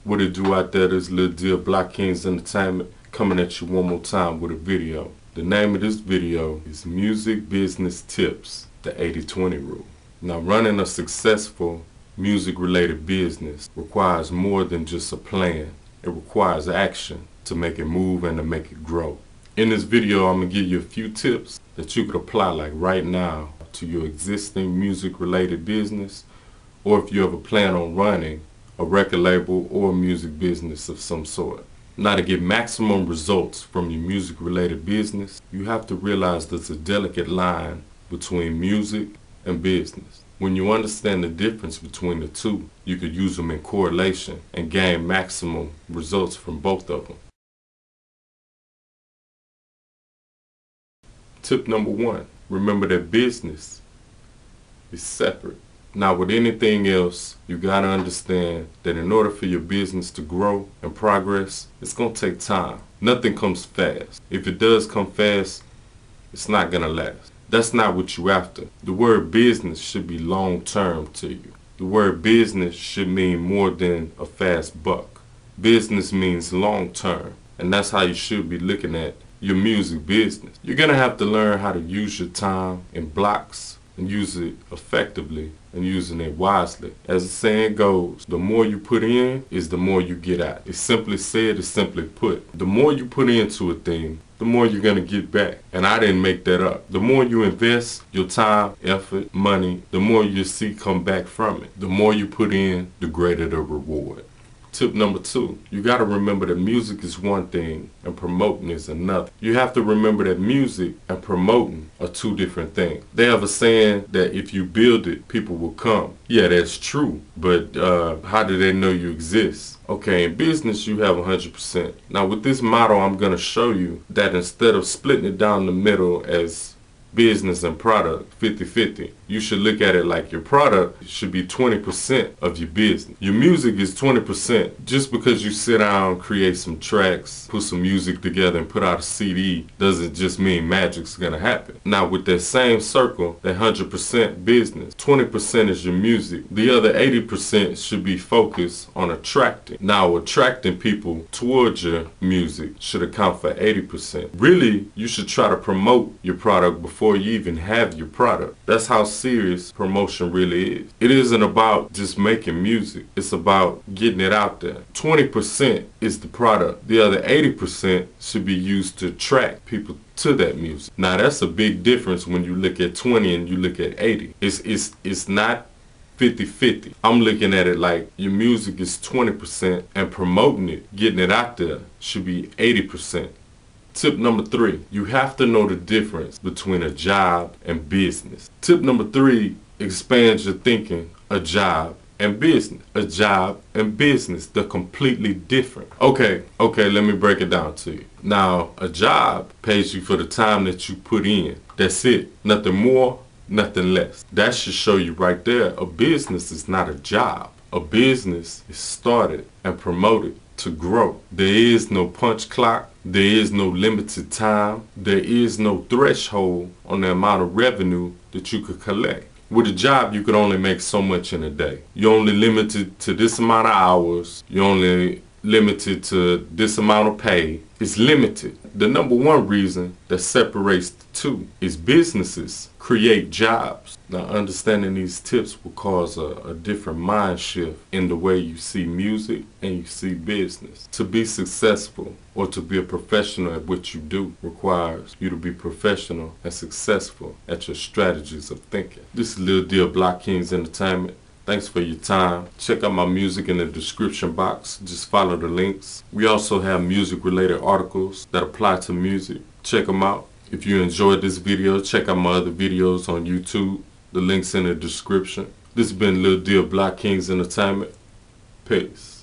What it do out there? This little deal Blockkingz Entertainment coming at you one more time with a video. The name of this video is Music Business Tips, the 80-20 rule. Now, running a successful music-related business requires more than just a plan. It requires action to make it move and to make it grow. In this video, I'm going to give you a few tips that you could apply like right now to your existing music-related business, or if you ever plan on running a record label or a music business of some sort. Now, to get maximum results from your music-related business, you have to realize there's a delicate line between music and business. When you understand the difference between the two, you could use them in correlation and gain maximum results from both of them. Tip number 1, remember that business is separate. Now, with anything else, you gotta understand that in order for your business to grow and progress, it's gonna take time. Nothing comes fast. If it does come fast, it's not gonna last. That's not what you're after. The word business should be long-term to you. The word business should mean more than a fast buck. Business means long-term, and that's how you should be looking at your music business. You're gonna have to learn how to use your time in blocks and use it effectively and using it wisely. As the saying goes, the more you put in is the more you get out. It's simply said, it's simply put. The more you put into a thing, the more you're gonna get back. And I didn't make that up. The more you invest your time, effort, money, the more you see come back from it. The more you put in, the greater the reward. Tip number 2, you got to remember that music is one thing and promoting is another. You have to remember that music and promoting are two different things. They have a saying that if you build it, people will come. Yeah, that's true, but how do they know you exist? Okay, in business you have 100%. Now with this model, I'm going to show you that instead of splitting it down the middle as business and product 50-50, you should look at it like your product should be 20% of your business. Your music is 20%. Just because you sit down, create some tracks, put some music together and put out a CD doesn't just mean magic's gonna happen. Now with that same circle, that 100% business, 20% is your music. The other 80% should be focused on attracting. Now attracting people towards your music should account for 80%. Really, you should try to promote your product before you even have your product. That's how serious promotion really is. It isn't about just making music. It's about getting it out there. 20% is the product. The other 80% should be used to attract people to that music. Now that's a big difference when you look at 20 and you look at 80. It's not 50-50. I'm looking at it like your music is 20% and promoting it, getting it out there, should be 80%. Tip number 3, you have to know the difference between a job and business. Tip number 3, expands your thinking. A job and business. A job and business, they're completely different. Okay, let me break it down to you. Now, a job pays you for the time that you put in. That's it. Nothing more, nothing less. That should show you right there, a business is not a job. A business is started and promoted to grow. There is no punch clock. There is no limited time. There is no threshold on the amount of revenue that you could collect. With a job, you could only make so much in a day. You're only limited to this amount of hours. You're only limited to this amount of pay. It's limited. The number 1 reason that separates the two is businesses create jobs. Now, understanding these tips will cause a different mind shift in the way you see music and you see business. To be successful or to be a professional at what you do requires you to be professional and successful at your strategies of thinking. This is Lil Deal Blockkingz Entertainment. Thanks for your time. Check out my music in the description box. Just follow the links. We also have music-related articles that apply to music. Check them out. If you enjoyed this video, check out my other videos on YouTube. The link's in the description. This has been Lil Deal Blockkingz Entertainment. Peace.